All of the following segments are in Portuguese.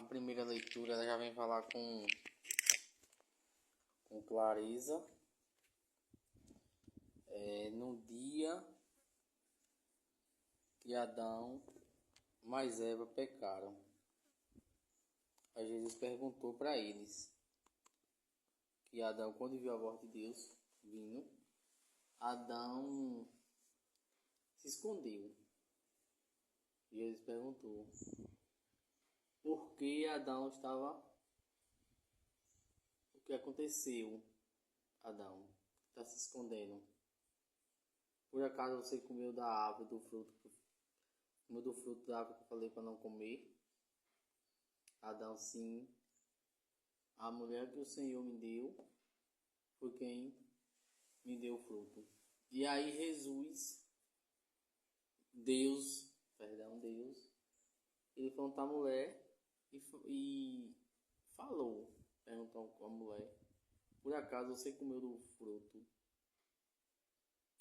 primeira leitura ela já vem falar com clareza. No dia que Adão mais Eva pecaram, aí Jesus perguntou para eles que Adão, quando viu a voz de Deus vindo, Adão se escondeu. Jesus perguntou por que Adão estava... O que aconteceu, Adão? Está se escondendo. Por acaso você comeu da árvore do fruto? Comeu do fruto da árvore que eu falei para não comer? Adão, sim. A mulher que o Senhor me deu foi quem me deu o fruto. E aí Deus, ele falou para a mulher e falou, perguntou a mulher, por acaso você comeu do fruto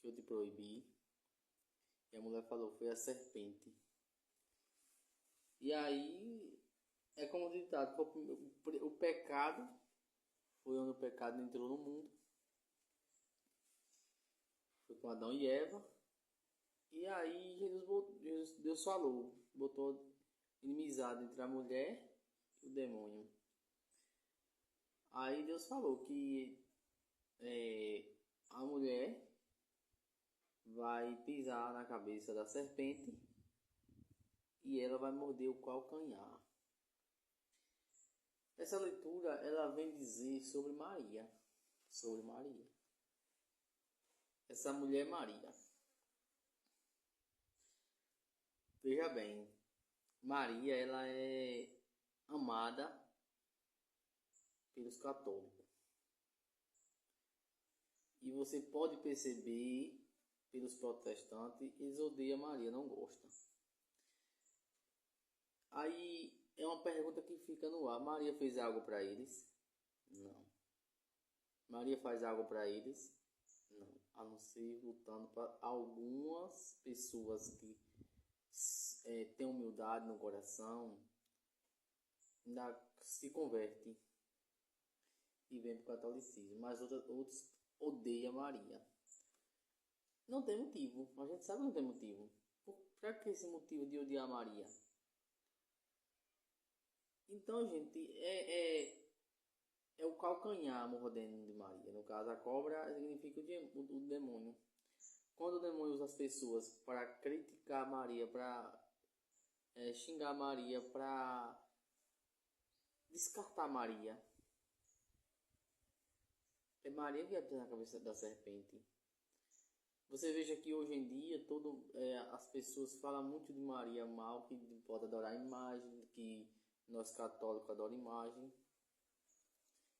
que eu te proibi? E a mulher falou, foi a serpente. E aí, é como ditado, o pecado, foi onde o pecado entrou no mundo. Foi com Adão e Eva. E aí, Deus falou, botou inimizade entre a mulher e o demônio. Aí Deus falou que a mulher vai pisar na cabeça da serpente e ela vai morder o calcanhar. Essa leitura ela vem dizer sobre Maria. Essa mulher Maria. Veja bem, Maria ela é amada pelos católicos. E você pode perceber pelos protestantes, eles odeiam Maria, não gostam. Aí é uma pergunta que fica no ar. Maria fez algo para eles? Não. Maria faz algo para eles? Não. A não ser lutando para algumas pessoas que têm humildade no coração, ainda se convertem e vêm para o catolicismo. Mas outros odeiam Maria. Não tem motivo. A gente sabe que não tem motivo. Para que esse motivo de odiar Maria? Então, gente, é o calcanhar mordendo de Maria. No caso, a cobra significa o demônio. Quando o demônio usa as pessoas para criticar Maria, para xingar Maria, para descartar Maria, é Maria que vai na cabeça da serpente. Você veja que hoje em dia as pessoas falam muito de Maria mal, que pode adorar a imagem, que nós católicos adoramos imagem.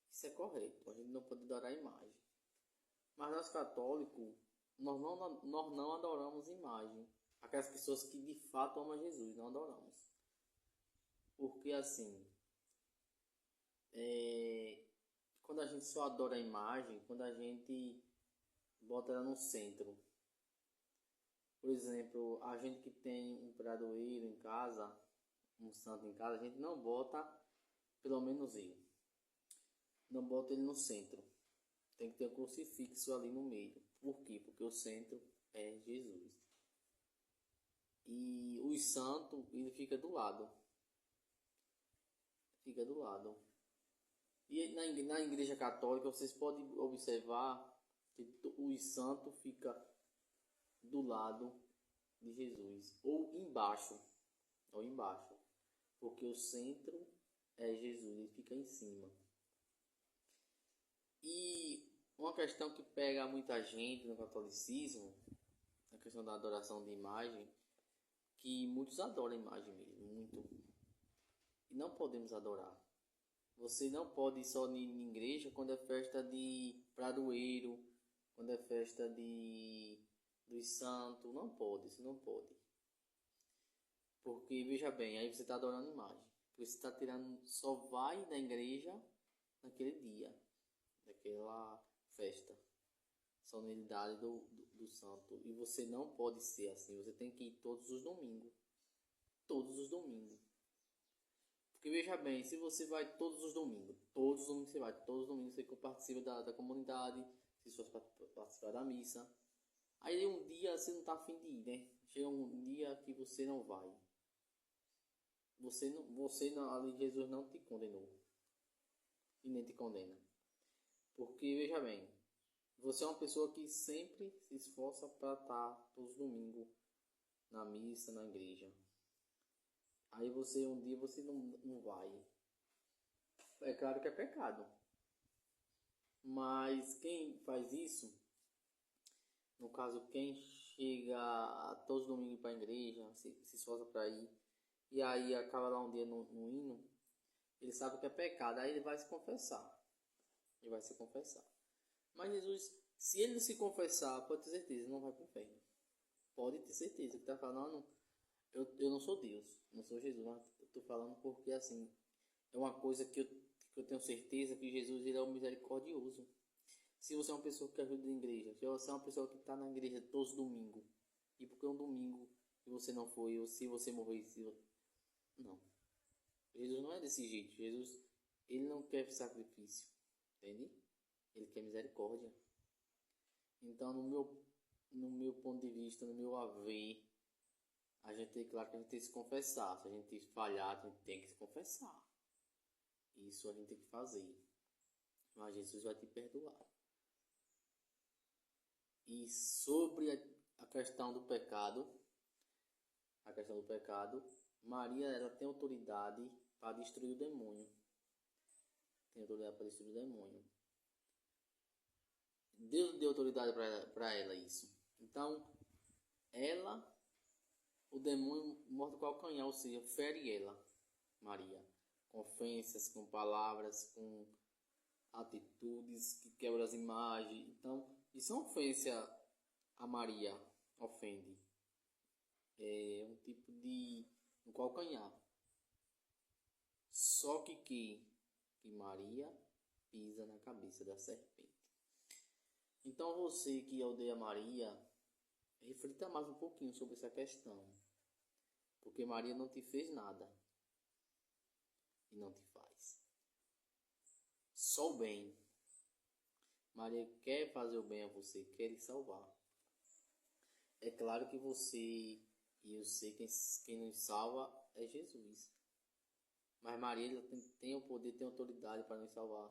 Isso é correto, a gente não pode adorar a imagem. Mas nós católicos, nós não adoramos imagem. Aquelas pessoas que de fato amam Jesus, não adoramos. Porque assim, quando a gente só adora a imagem, quando a gente bota ela no centro. Por exemplo, a gente que tem um padroeiro em casa, um santo em casa, a gente não bota, pelo menos eu, não bota ele no centro. Tem que ter um crucifixo ali no meio. Por quê? Porque o centro é Jesus. E o santo, ele fica do lado. E na igreja católica, vocês podem observar que o santo fica do lado de Jesus. Ou embaixo. Porque o centro é Jesus, ele fica em cima. E uma questão que pega muita gente no catolicismo, a questão da adoração de imagem, que muitos adoram a imagem mesmo, muito. E não podemos adorar. Você não pode ir só em igreja quando é festa de padroeiro, quando é festa dos santos. Não pode, isso não pode. Porque, veja bem, aí você está adorando imagem. Porque você está tirando, só vai na igreja naquele dia, daquela festa, solenidade do santo. E você não pode ser assim, você tem que ir todos os domingos. Porque Porque veja bem, se você vai todos os domingos você vai, todos os domingos você participa da comunidade, se você participar da missa. Aí um dia você não está afim de ir, né? Chega um dia que você não vai. Você não, ali Jesus não te condenou. E nem te condena. Porque, veja bem, você é uma pessoa que sempre se esforça para estar todos os domingos na missa, na igreja. Aí um dia você não vai. É claro que é pecado. Mas quem faz isso, no caso, quem chega todos os domingos para a igreja, se esforça para ir, e aí acaba lá um dia no hino, ele sabe que é pecado, aí ele vai se confessar. Ele vai se confessar. Mas Jesus, se ele não se confessar, pode ter certeza, não vai para o inferno. Pode ter certeza que está falando, eu não sou Deus, não sou Jesus, mas eu estou falando porque assim, é uma coisa que eu tenho certeza que Jesus ele é o misericordioso. Se você é uma pessoa que ajuda na igreja, se você é uma pessoa que está na igreja todos os domingos, e porque é um domingo e você não foi, ou se você morrer, não. Jesus não é desse jeito. Jesus, ele não quer sacrifício, entende? Ele quer misericórdia. Então, no meu ponto de vista, no meu haver, a gente, claro que a gente tem que se confessar. Se a gente falhar, a gente tem que se confessar. Isso a gente tem que fazer. Mas Jesus vai te perdoar. E sobre a questão do pecado, Maria ela tem autoridade para destruir o demônio. Deus deu autoridade para ela isso. Então, o demônio morde o calcanhar, ou seja, fere ela, Maria, com ofensas, com palavras, com atitudes que quebram as imagens. Então, isso é uma ofensa a Maria, ofende. É um tipo de um calcanhar. Só que Maria pisa na cabeça da serpente. Então você que odeia Maria, reflita mais um pouquinho sobre essa questão. Porque Maria não te fez nada. E não te faz. Só o bem. Maria quer fazer o bem a você, quer lhe salvar. É claro que você e eu sei quem nos salva é Jesus. Mas Maria tem o poder, tem a autoridade para nos salvar.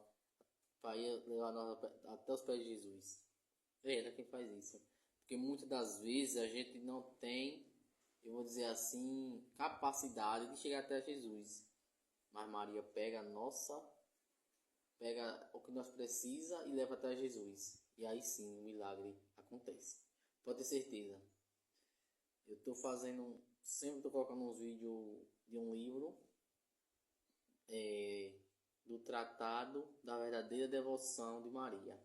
Para ir levar nós até os pés de Jesus. É ela quem faz isso. Porque muitas das vezes a gente não tem, eu vou dizer assim, capacidade de chegar até Jesus. Mas Maria pega o que nós precisa e leva até Jesus. E aí sim o milagre acontece. Pode ter certeza. Eu estou sempre estou colocando uns vídeos de um livro do Tratado da Verdadeira Devoção de Maria.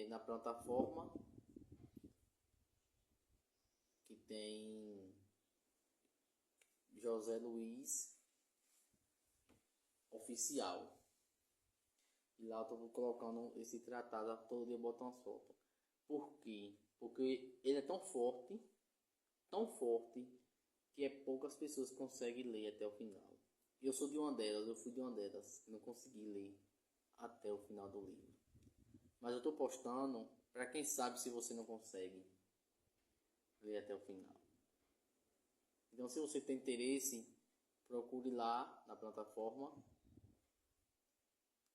Na plataforma que tem José Luiz Oficial. E lá eu estou colocando esse tratado, todo dia boto umas fotos. Por quê? Porque ele é tão forte, que é poucas pessoas conseguem ler até o final. Eu fui de uma delas, que não consegui ler até o final do livro. Mas eu estou postando para quem sabe se você não consegue ler até o final. Então, se você tem interesse, procure lá na plataforma.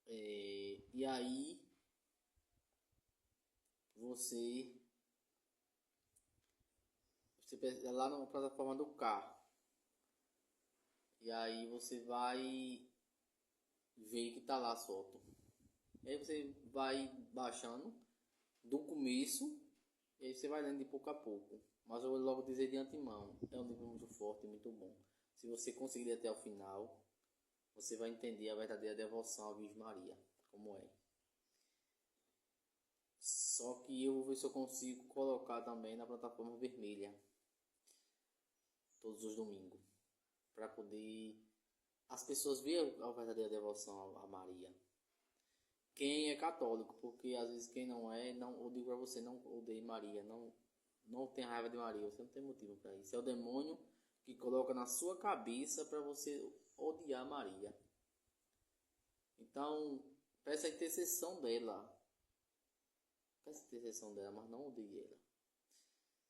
E aí você lá na plataforma do carro. E aí você vai ver que tá lá solto. E aí você vai baixando do começo e aí você vai lendo de pouco a pouco. Mas eu vou logo dizer de antemão, é um livro muito forte, muito bom. Se você conseguir ir até o final, você vai entender a verdadeira devoção à Virgem Maria, como é. Só que eu vou ver se eu consigo colocar também na plataforma vermelha todos os domingos, para poder as pessoas verem a verdadeira devoção a Maria. Quem é católico, porque às vezes quem não é, eu digo para você, não odeie Maria, não tem raiva de Maria, você não tem motivo para isso. É o demônio que coloca na sua cabeça para você odiar Maria. Então, peça a intercessão dela. Peça a intercessão dela, mas não odeie ela.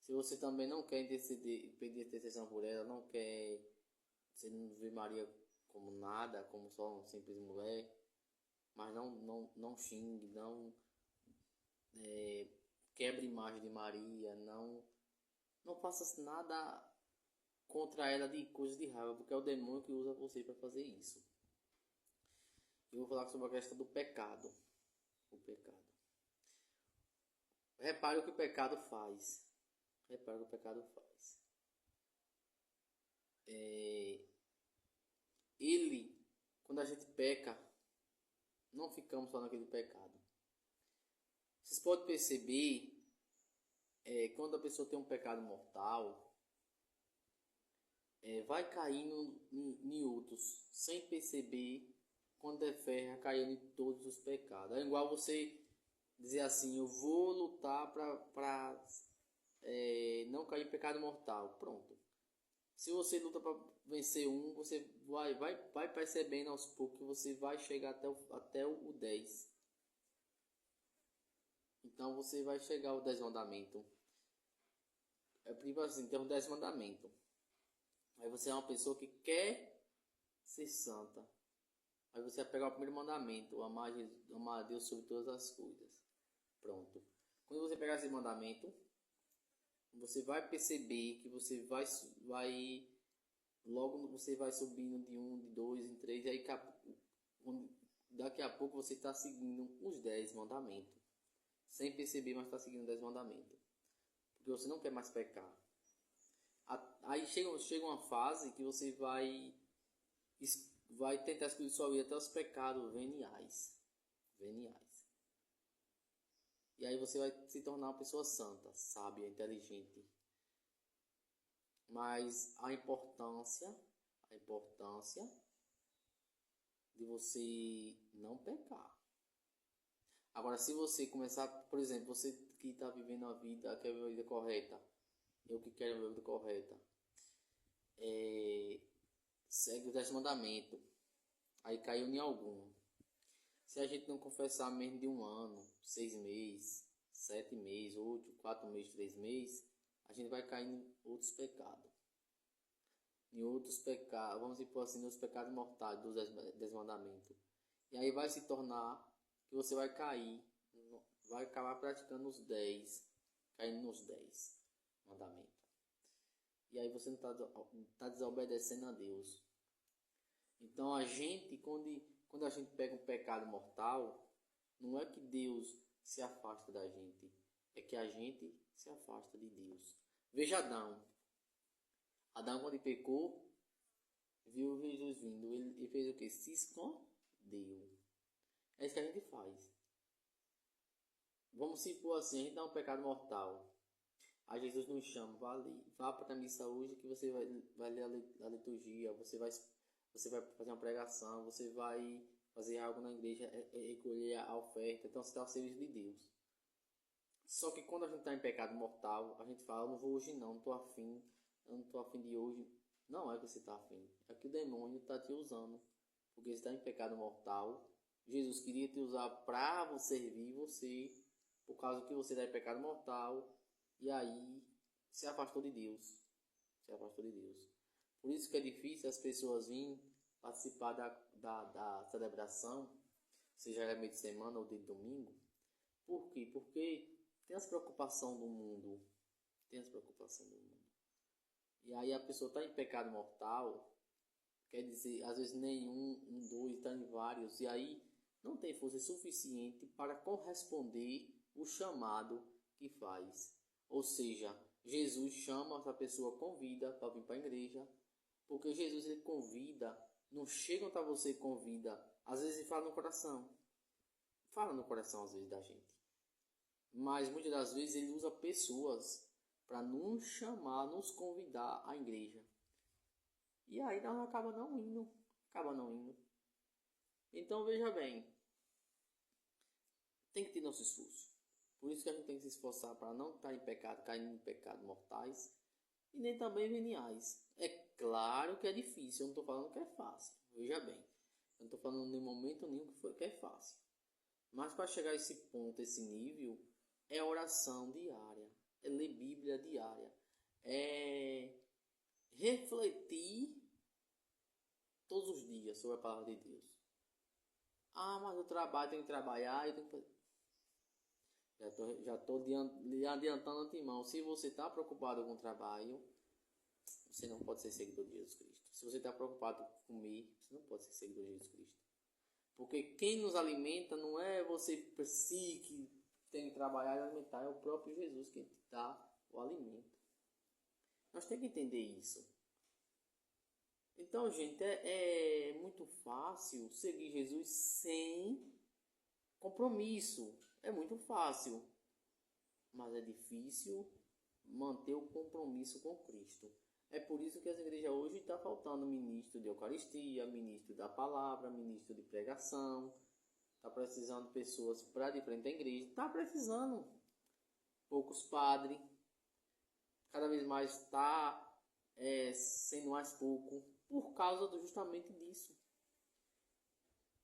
Se você também não quer pedir intercessão por ela, não quer, você não vê Maria como nada, como só uma simples mulher, mas não xingue, não quebre a imagem de Maria, não faça nada contra ela de coisas de raiva, porque é o demônio que usa você para fazer isso. Eu vou falar sobre a questão do pecado. O pecado. Repare o que o pecado faz. Repare o que o pecado faz. Quando a gente peca, não ficamos só naquele pecado. Vocês podem perceber, quando a pessoa tem um pecado mortal, vai caindo em outros, sem perceber, quando é fé, caindo em todos os pecados. É igual você dizer assim, eu vou lutar para não cair em pecado mortal. Pronto. Se você luta para vencer um, você vai percebendo aos poucos que você vai chegar até o 10. Então você vai chegar ao 10 mandamento. Assim, tem um 10 mandamento. Aí você é uma pessoa que quer ser santa. Aí você vai pegar o primeiro mandamento, amar a Deus sobre todas as coisas. Pronto. Quando você pegar esse mandamento, você vai perceber que você vai logo você vai subindo de 1, de 2, em 3, e aí daqui a pouco você está seguindo os 10 mandamentos. Sem perceber, mas está seguindo os 10 mandamentos. Porque você não quer mais pecar. Aí chega uma fase que você vai tentar excluir sua vida até os pecados veniais. E aí você vai se tornar uma pessoa santa, sábia, inteligente. Mas a importância de você não pecar. Agora, se você começar, por exemplo, você que está vivendo a vida, quer viver a vida correta, eu que quero viver a vida correta, segue os 10 mandamentos, aí caiu em algum. Se a gente não confessar menos de 1 ano, 6 meses, 7 meses, 8, 4 meses, 3 meses, a gente vai cair em outros pecados. Vamos dizer assim, nos pecados mortais dos 10 mandamentos. E aí vai se tornar que você vai cair, vai acabar praticando os 10, caindo nos 10 mandamentos. E aí você não está desobedecendo a Deus. Então a gente, quando a gente pega um pecado mortal, não é que Deus se afasta da gente, é que a gente se afasta de Deus. Veja Adão. Adão, quando ele pecou, viu Jesus vindo, ele fez o que? Se escondeu. É isso que a gente faz. Vamos supor assim, a gente dá um pecado mortal. Aí Jesus nos chama, vá para a missa hoje que você vai ler a liturgia, você vai fazer uma pregação, você vai fazer algo na igreja, recolher a oferta, então você está ao serviço de Deus. Só que quando a gente está em pecado mortal, a gente fala, eu não vou hoje não estou afim, eu não estou afim de hoje. Não é que você está afim, é que o demônio está te usando, porque você está em pecado mortal. Jesus queria te usar para servir você, por causa que você está em pecado mortal, e aí se afastou de Deus. Por isso que é difícil as pessoas virem participar da celebração, seja ela meio de semana ou de domingo. Por quê? Porque tem as preocupações do mundo. E aí a pessoa está em pecado mortal, quer dizer, às vezes nenhum, dois, está em vários, e aí não tem força suficiente para corresponder o chamado que faz. Ou seja, Jesus chama essa pessoa, convida para vir para a igreja, porque Jesus ele convida, não chega onde você convida, às vezes ele fala no coração às vezes da gente, mas muitas das vezes ele usa pessoas para nos chamar, nos convidar à igreja, e aí nós acaba não indo. Então veja bem, tem que ter nosso esforço. Por isso que a gente tem que se esforçar para não estar em pecado, caindo em pecados mortais, e nem também veniais. É claro que é difícil, eu não estou falando que é fácil. Veja bem, eu não estou falando em momento nenhum que é fácil. Mas para chegar a esse ponto, esse nível, é oração diária, é ler Bíblia diária, é refletir todos os dias sobre a palavra de Deus. Ah, mas eu trabalho, tenho que trabalhar, eu tenho que... Já estou adiantando antemão. Se você está preocupado com o trabalho, você não pode ser seguidor de Jesus Cristo. Se você está preocupado com comer, você não pode ser seguidor de Jesus Cristo. Porque quem nos alimenta não é você por si que tem que trabalhar e alimentar, é o próprio Jesus que te dá o alimento. Nós temos que entender isso. Então, gente, é muito fácil seguir Jesus sem compromisso. É muito fácil, mas é difícil manter o compromisso com Cristo. É por isso que as igrejas hoje está faltando ministro de Eucaristia, ministro da palavra, ministro de pregação. Está precisando de pessoas para de frente à igreja. Está precisando. Poucos padres. Cada vez mais está sendo mais pouco. Por causa justamente disso.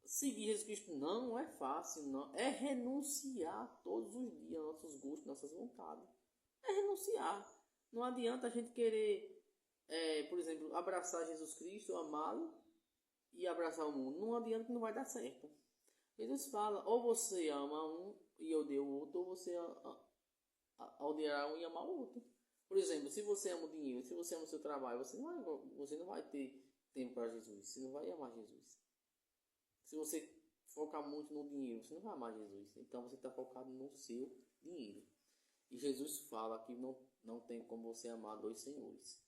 Seguir Jesus Cristo não é fácil. Não. É renunciar todos os dias nossos gostos, nossas vontades. É renunciar. Não adianta a gente querer... por exemplo, abraçar Jesus Cristo, amá-lo e abraçar o mundo. Não adianta que não vai dar certo. Jesus fala, ou você ama um e odeia o outro, ou você odiará um e amar o outro. Por exemplo, se você ama o dinheiro, se você ama o seu trabalho, você não vai ter tempo para Jesus, você não vai amar Jesus. Se você focar muito no dinheiro, você não vai amar Jesus. Então você está focado no seu dinheiro. E Jesus fala que não tem como você amar dois senhores.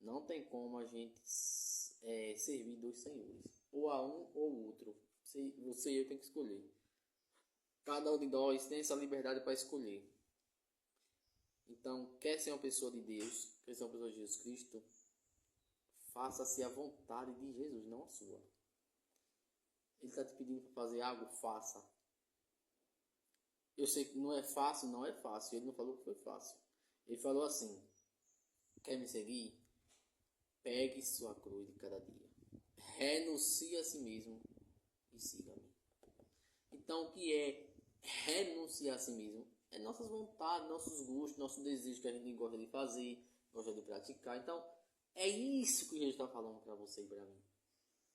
Não tem como a gente servir dois senhores. Ou a um ou o outro. Você e eu tem que escolher. Cada um de nós tem essa liberdade para escolher. Então, quer ser uma pessoa de Deus, quer ser uma pessoa de Jesus Cristo, faça-se a vontade de Jesus, não a sua. Ele está te pedindo para fazer algo, faça. Eu sei que não é fácil, não é fácil. Ele não falou que foi fácil. Ele falou assim, quer me seguir? Pegue sua cruz de cada dia. Renuncie a si mesmo e siga-me. Então, o que é renunciar a si mesmo? É nossas vontades, nossos gostos, nossos desejos que a gente gosta de fazer, gosta de praticar. Então, é isso que Jesus está falando para você e para mim.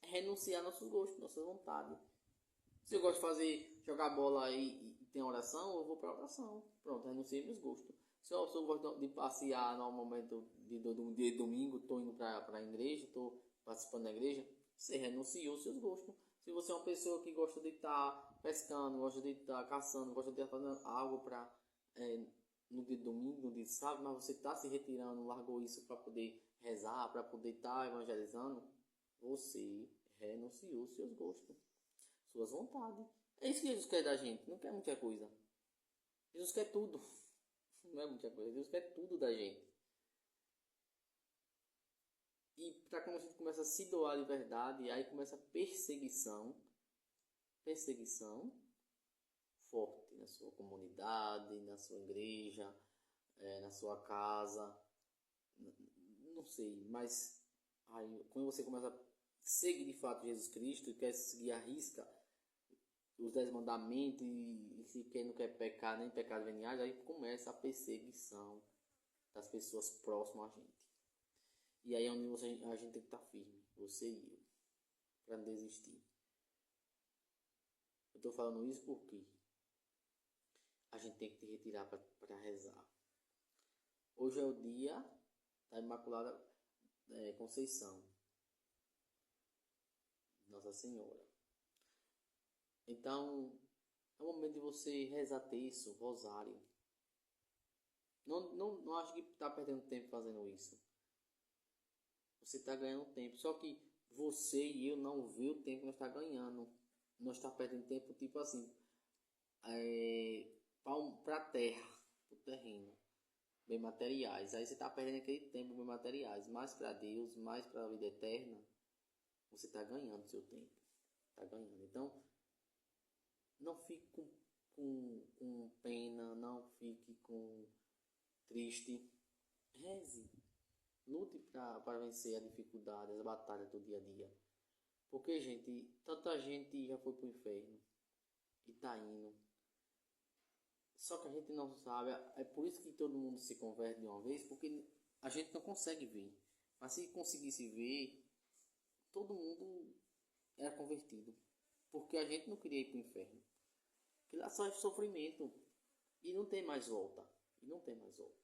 É renunciar a nossos gostos, nossas vontades. Se eu gosto de fazer, jogar bola e tem oração, eu vou para a oração. Pronto, renunciei meus gostos. Se eu gosto de passear no momento do dia de domingo, estou indo para a igreja, estou participando da igreja, você renunciou os seus gostos. Se você é uma pessoa que gosta de estar pescando, gosta de estar caçando, gosta de estar fazendo algo para no dia de domingo, no dia de sábado, mas você está se retirando, largou isso para poder rezar, para poder estar evangelizando, você renunciou os seus gostos, suas vontades. É isso que Jesus quer da gente, não quer muita coisa. Jesus quer tudo. Não é muita coisa, Jesus quer tudo da gente. E para quando a gente começa a se doar de verdade, aí começa a perseguição forte na sua comunidade, na sua igreja, na sua casa, não sei, mas aí, quando você começa a seguir de fato Jesus Cristo e quer seguir a risca os 10 mandamentos e se quem não quer pecar nem pecados veniais, aí começa a perseguição das pessoas próximas a gente. E aí é onde a gente tem que estar firme, você e eu, para não desistir. Eu estou falando isso porque a gente tem que te retirar para rezar. Hoje é o dia da Imaculada Conceição, Nossa Senhora. Então, é o momento de você rezar terço, rosário. Não acho que está perdendo tempo fazendo isso. Você está ganhando tempo. Só que você e eu não vê o tempo que nós está ganhando. Nós está perdendo tempo, tipo assim, para a terra, para o terreno, bem materiais. Aí você está perdendo aquele tempo bem materiais. Mais para Deus, mais para a vida eterna, você está ganhando seu tempo. Está ganhando. Então, não fique com pena, não fique triste. Reze. Lute para vencer a dificuldade, as batalhas do dia a dia. Porque, gente, tanta gente já foi pro inferno e tá indo. Só que a gente não sabe, é por isso que todo mundo se converte de uma vez, porque a gente não consegue ver. Mas se conseguisse ver, todo mundo era convertido. Porque a gente não queria ir pro inferno. Porque lá só é sofrimento. E não tem mais volta. E não tem mais volta.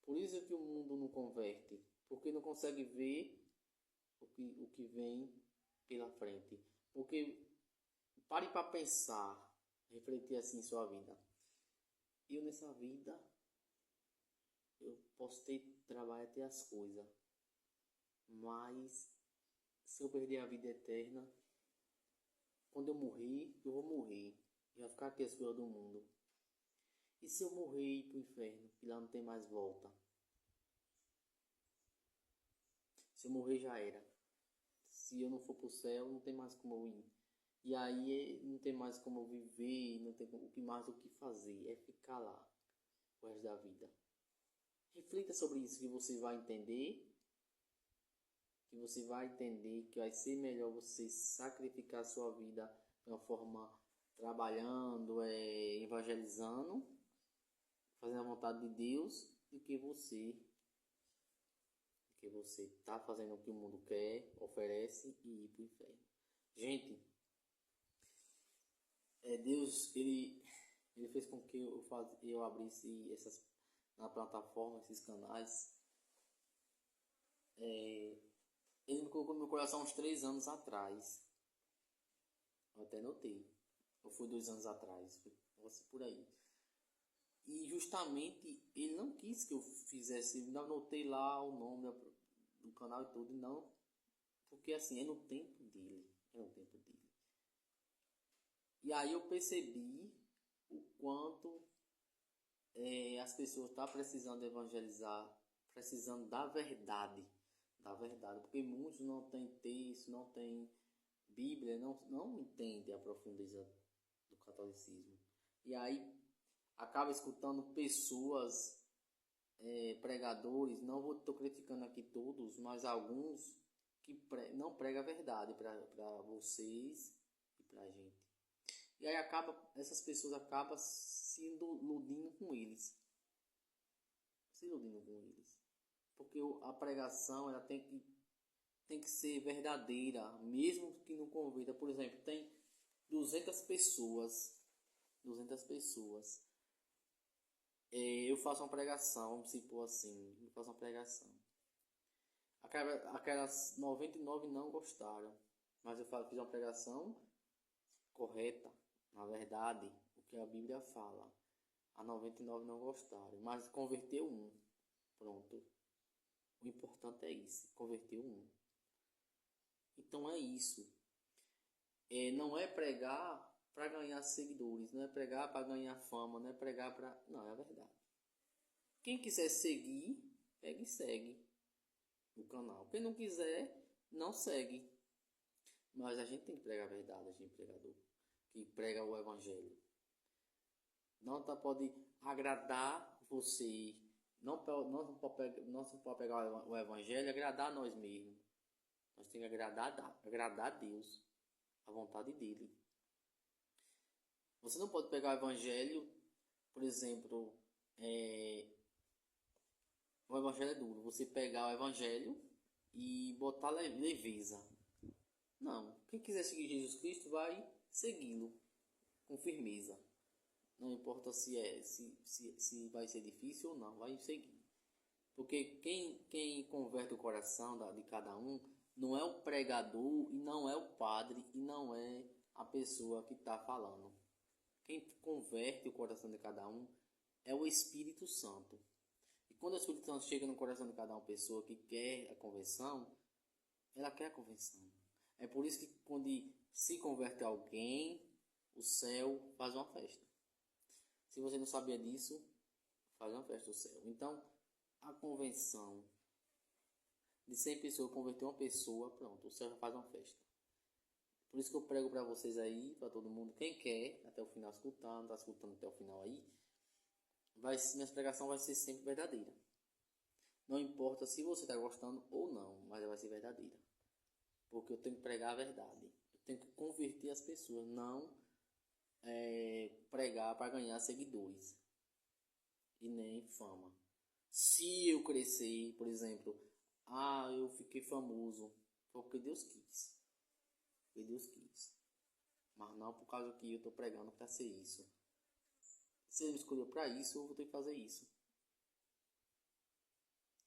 Por isso que o mundo não converte. Porque não consegue ver o que vem pela frente. Porque pare para pensar, refletir assim em sua vida. Eu nessa vida, eu posso ter trabalho até as coisas. Mas se eu perder a vida eterna, quando eu morrer, eu vou morrer. Já ficar aqui as coisas do mundo. E se eu morrer e ir pro inferno, que lá não tem mais volta? Se eu morrer já era. Se eu não for pro céu, não tem mais como eu ir. E aí não tem mais como eu viver, não tem mais o que fazer. É ficar lá o resto da vida. Reflita sobre isso que você vai entender. Que você vai entender que vai ser melhor você sacrificar a sua vida de uma forma trabalhando, evangelizando, fazendo a vontade de Deus, do que você tá fazendo o que o mundo quer, oferece e ir para o inferno. Gente, Deus, ele fez com que eu abrisse essas na plataforma, esses canais. Ele me colocou no meu coração uns 3 anos atrás. Eu até notei. Ou foi 2 anos atrás, foi por aí. E justamente ele não quis que eu fizesse, ainda anotei lá o nome do canal e tudo, não, porque assim, é no tempo dele, é no tempo dele. E aí eu percebi o quanto as pessoas estão precisando evangelizar, precisando da verdade, porque muitos não têm texto, não têm Bíblia, não entendem a profundeza do catolicismo. E aí acaba escutando pessoas, pregadores, não estou criticando aqui todos, mas alguns que não pregam a verdade para vocês e para a gente. E aí essas pessoas acabam se iludindo com eles. Porque a pregação ela tem que ser verdadeira, mesmo que não convida. Por exemplo, tem 200 pessoas. Eu faço uma pregação, vamos supor assim, eu faço uma pregação. Aquelas 99 não gostaram, mas eu fiz uma pregação correta, na verdade, o que a Bíblia fala. A 99 não gostaram, mas converteu um. Pronto. O importante é isso, converteu um. Então é isso. Não é pregar para ganhar seguidores, não é pregar para ganhar fama, não é pregar para... Não, é a verdade. Quem quiser seguir, pega e segue o canal. Quem não quiser, não segue. Mas a gente tem que pregar a verdade, a gente pregador que prega o evangelho. Não pode agradar você. Não pode pegar o evangelho e agradar a nós mesmos. Nós temos que agradar a Deus, a vontade dele. Você não pode pegar o evangelho, por exemplo, o evangelho é duro. Você pegar o evangelho e botar leveza. Não. Quem quiser seguir Jesus Cristo vai segui-lo com firmeza. Não importa se vai ser difícil ou não, vai seguir. Porque quem converte o coração de cada um não é o pregador e não é o padre e não é a pessoa que está falando. Quem converte o coração de cada um é o Espírito Santo. E quando o Espírito Santo chega no coração de cada uma pessoa que quer a conversão, ela quer a conversão. É por isso que quando se converte alguém, o céu faz uma festa. Se você não sabia disso, faz uma festa do céu. Então, a convenção de 100 pessoas converter uma pessoa, pronto, o céu já faz uma festa. Por isso que eu prego para vocês aí, para todo mundo, quem quer, até o final escutando, tá escutando até o final aí, minha pregação vai ser sempre verdadeira. Não importa se você está gostando ou não, mas ela vai ser verdadeira. Porque eu tenho que pregar a verdade. Eu tenho que converter as pessoas, não pregar para ganhar seguidores e nem fama. Se eu crescer, por exemplo, eu fiquei famoso, foi porque Deus quis. Porque Deus quis. Mas não por causa que eu estou pregando para ser isso. Se ele me escolheu para isso, eu vou ter que fazer isso.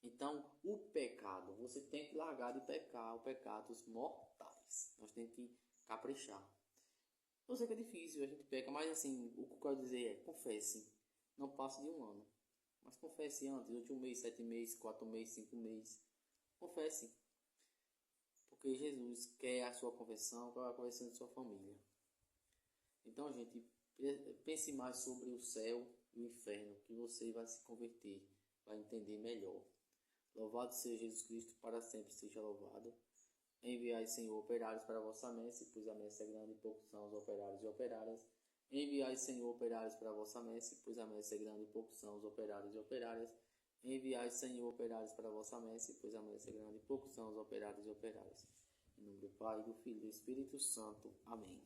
Então, o pecado, você tem que largar de pecar, os pecados mortais. Nós temos que caprichar. Eu sei que é difícil, a gente peca, mas assim, o que eu quero dizer é, confesse. Não passe de um ano. Mas confesse antes, 8 meses, 7 meses, 4 meses, 5 meses. Confesse. Porque Jesus quer a sua conversão, quer a conversão de sua família. Então, gente, pense mais sobre o céu e o inferno, que você vai se converter, vai entender melhor. Louvado seja Jesus Cristo, para sempre seja louvado. Enviai, Senhor, operários para a vossa messe, pois a messe é grande e poucos são os operários e operárias. Enviai, Senhor, operários para a vossa messe, pois a messe é grande e poucos são os operários e operárias. Enviai, Senhor, operários para a vossa messe, pois a messe é grande e poucos são os operários e operárias. Em nome do Pai, do Filho e do Espírito Santo. Amém.